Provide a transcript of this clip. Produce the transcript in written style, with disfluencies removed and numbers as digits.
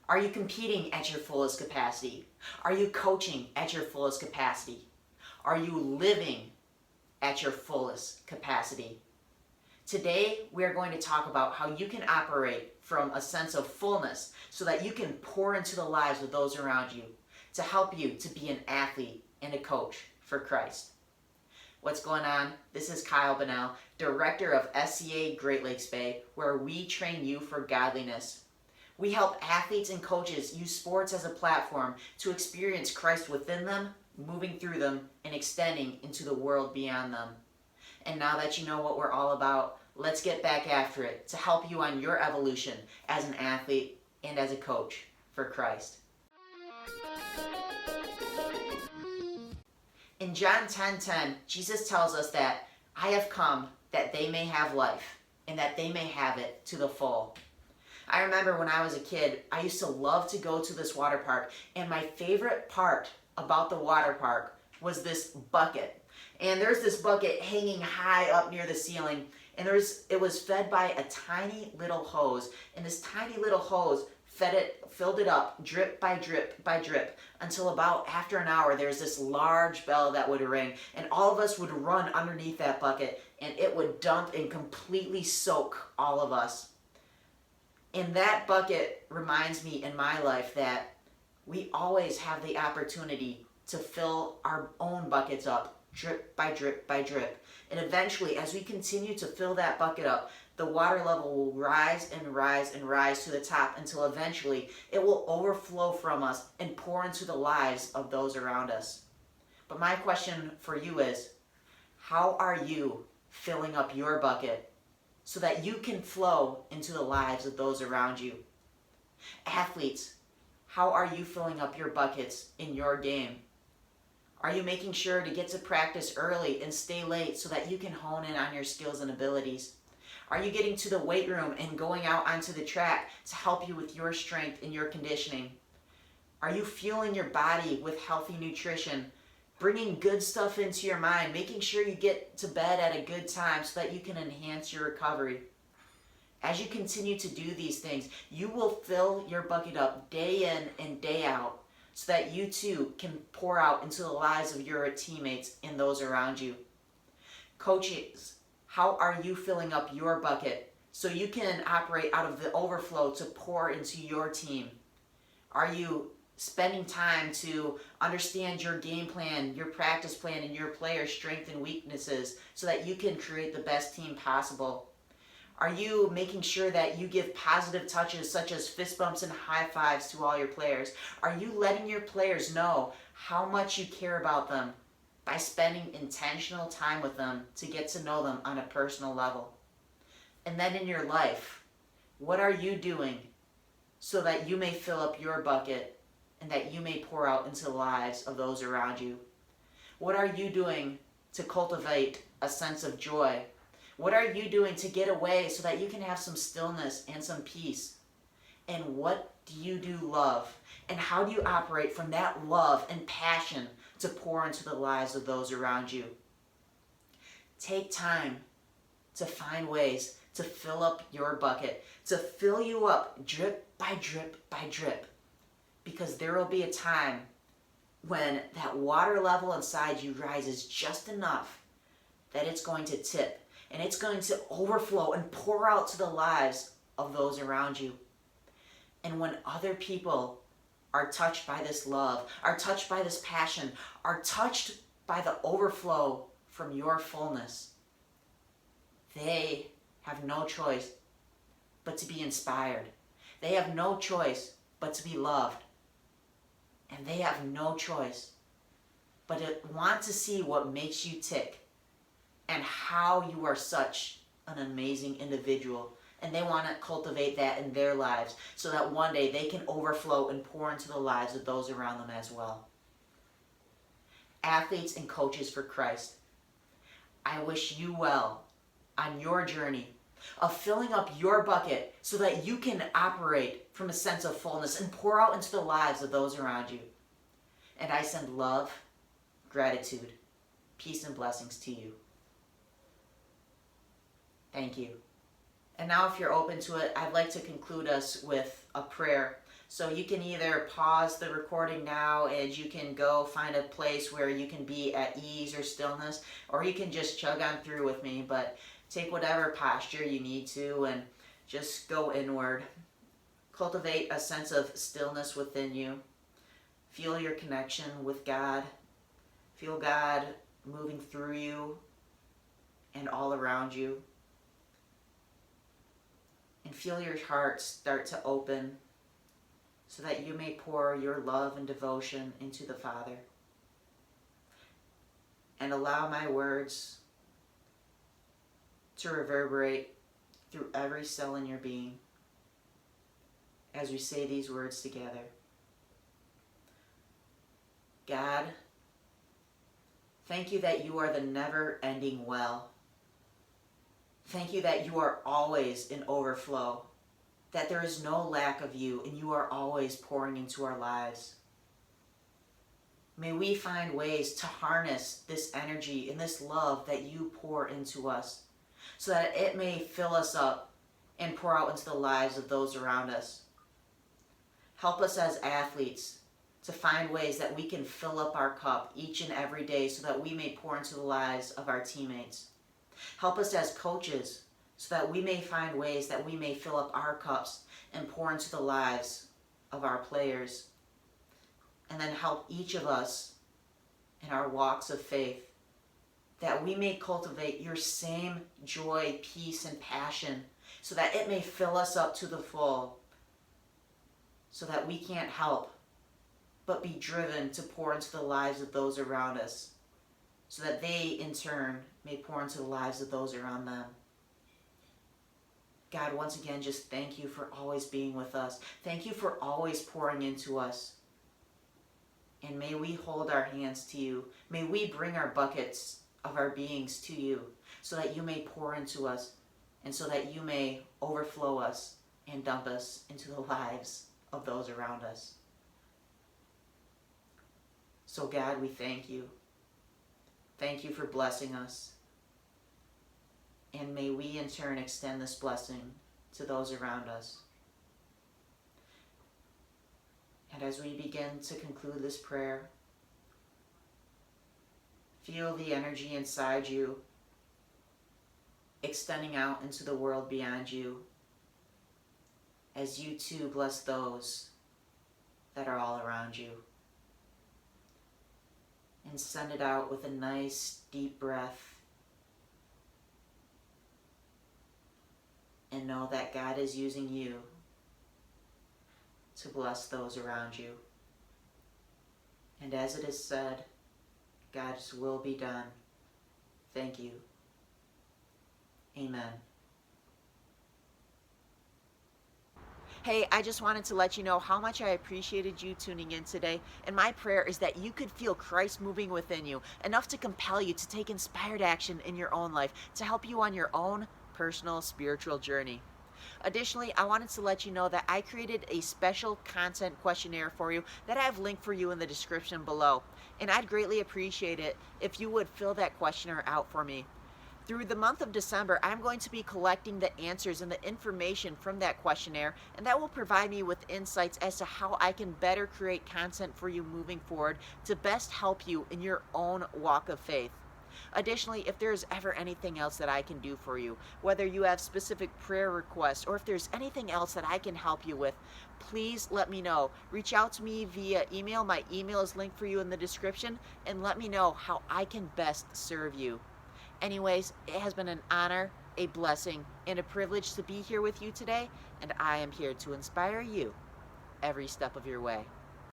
Are you competing at your fullest capacity? Are you coaching at your fullest capacity? Are you living at your fullest capacity? Today, we are going to talk about how you can operate from a sense of fullness so that you can pour into the lives of those around you to help you to be an athlete and a coach for Christ. What's going on? This is KBunnelle, Director of SCA Great Lakes Bay, where we train you for godliness. We help athletes and coaches use sports as a platform to experience Christ within them, moving through them, and extending into the world beyond them. And now that you know what we're all about, let's get back after it to help you on your evolution as an athlete and as a coach for Christ. In John 10:10, Jesus tells us that I have come that they may have life and that they may have it to the full. I remember when I was a kid, I used to love to go to this water park, and my favorite part about the water park was this bucket. And there's this bucket hanging high up near the ceiling, and it was fed by a tiny little hose, and this tiny little hose filled it up drip by drip by drip until about after an hour there's this large bell that would ring, and all of us would run underneath that bucket, and it would dump and completely soak all of us. And that bucket reminds me in my life that we always have the opportunity to fill our own buckets up drip by drip by drip. And eventually, as we continue to fill that bucket up, the water level will rise and rise and rise to the top until eventually it will overflow from us and pour into the lives of those around us. But my question for you is, how are you filling up your bucket so that you can flow into the lives of those around you? Athletes, how are you filling up your buckets in your game? Are you making sure to get to practice early and stay late so that you can hone in on your skills and abilities? Are you getting to the weight room and going out onto the track to help you with your strength and your conditioning? Are you fueling your body with healthy nutrition, bringing good stuff into your mind, making sure you get to bed at a good time so that you can enhance your recovery? As you continue to do these things, you will fill your bucket up day in and day out so that you too can pour out into the lives of your teammates and those around you. Coaches, how are you filling up your bucket so you can operate out of the overflow to pour into your team? Are you spending time to understand your game plan, your practice plan, and your players' strengths and weaknesses so that you can create the best team possible? Are you making sure that you give positive touches such as fist bumps and high fives to all your players? Are you letting your players know how much you care about them by spending intentional time with them to get to know them on a personal level? And then in your life, what are you doing so that you may fill up your bucket and that you may pour out into the lives of those around you? What are you doing to cultivate a sense of joy? What are you doing to get away so that you can have some stillness and some peace? And what do you do love? And how do you operate from that love and passion to pour into the lives of those around you? Take time to find ways to fill up your bucket, to fill you up drip by drip by drip. Because there will be a time when that water level inside you rises just enough that it's going to tip. And it's going to overflow and pour out to the lives of those around you. And when other people are touched by this love, are touched by this passion, are touched by the overflow from your fullness, they have no choice but to be inspired. They have no choice but to be loved. And they have no choice but to want to see what makes you tick and how you are such an amazing individual. And they want to cultivate that in their lives so that one day they can overflow and pour into the lives of those around them as well. Athletes and coaches for Christ, I wish you well on your journey of filling up your bucket so that you can operate from a sense of fullness and pour out into the lives of those around you. And I send love, gratitude, peace, and blessings to you. Thank you. And now if you're open to it, I'd like to conclude us with a prayer So you can either pause the recording now and you can go find a place where you can be at ease or stillness, or you can just chug on through with me, but take whatever posture you need to and just go inward. Cultivate a sense of stillness within you. Feel your connection with God. Feel God moving through you and all around you. And feel your heart start to open so that you may pour your love and devotion into the Father. And allow my words to reverberate through every cell in your being as we say these words together. God, thank you that you are the never-ending well. Thank you that you are always in overflow, that there is no lack of you, and you are always pouring into our lives. May we find ways to harness this energy and this love that you pour into us, so that it may fill us up and pour out into the lives of those around us. Help us as athletes to find ways that we can fill up our cup each and every day so that we may pour into the lives of our teammates. Help us as coaches so that we may find ways that we may fill up our cups and pour into the lives of our players. And then help each of us in our walks of faith that we may cultivate your same joy, peace, and passion so that it may fill us up to the full, so that we can't help but be driven to pour into the lives of those around us, so that they in turn may pour into the lives of those around them. God, once again, just thank you for always being with us. Thank you for always pouring into us. And may we hold our hands to you. May we bring our buckets of our beings to you so that you may pour into us and so that you may overflow us and dump us into the lives of those around us. So God, we thank you. Thank you for blessing us. And may we in turn extend this blessing to those around us. And as we begin to conclude this prayer, feel the energy inside you extending out into the world beyond you as you too bless those that are all around you. And send it out with a nice deep breath. And know that God is using you to bless those around you. And as it is said, God's will be done. Thank you. Amen. Hey, I just wanted to let you know how much I appreciated you tuning in today. And my prayer is that you could feel Christ moving within you, enough to compel you to take inspired action in your own life to help you on your own personal spiritual journey. Additionally, I wanted to let you know that I created a special content questionnaire for you that I have linked for you in the description below. And I'd greatly appreciate it if you would fill that questionnaire out for me. Through the month of December, I'm going to be collecting the answers and the information from that questionnaire, and that will provide me with insights as to how I can better create content for you moving forward to best help you in your own walk of faith. Additionally, if there's ever anything else that I can do for you, whether you have specific prayer requests or if there's anything else that I can help you with, please let me know. Reach out to me via email. My email is linked for you in the description, and let me know how I can best serve you. Anyways, it has been an honor, a blessing, and a privilege to be here with you today, and I am here to inspire you every step of your way.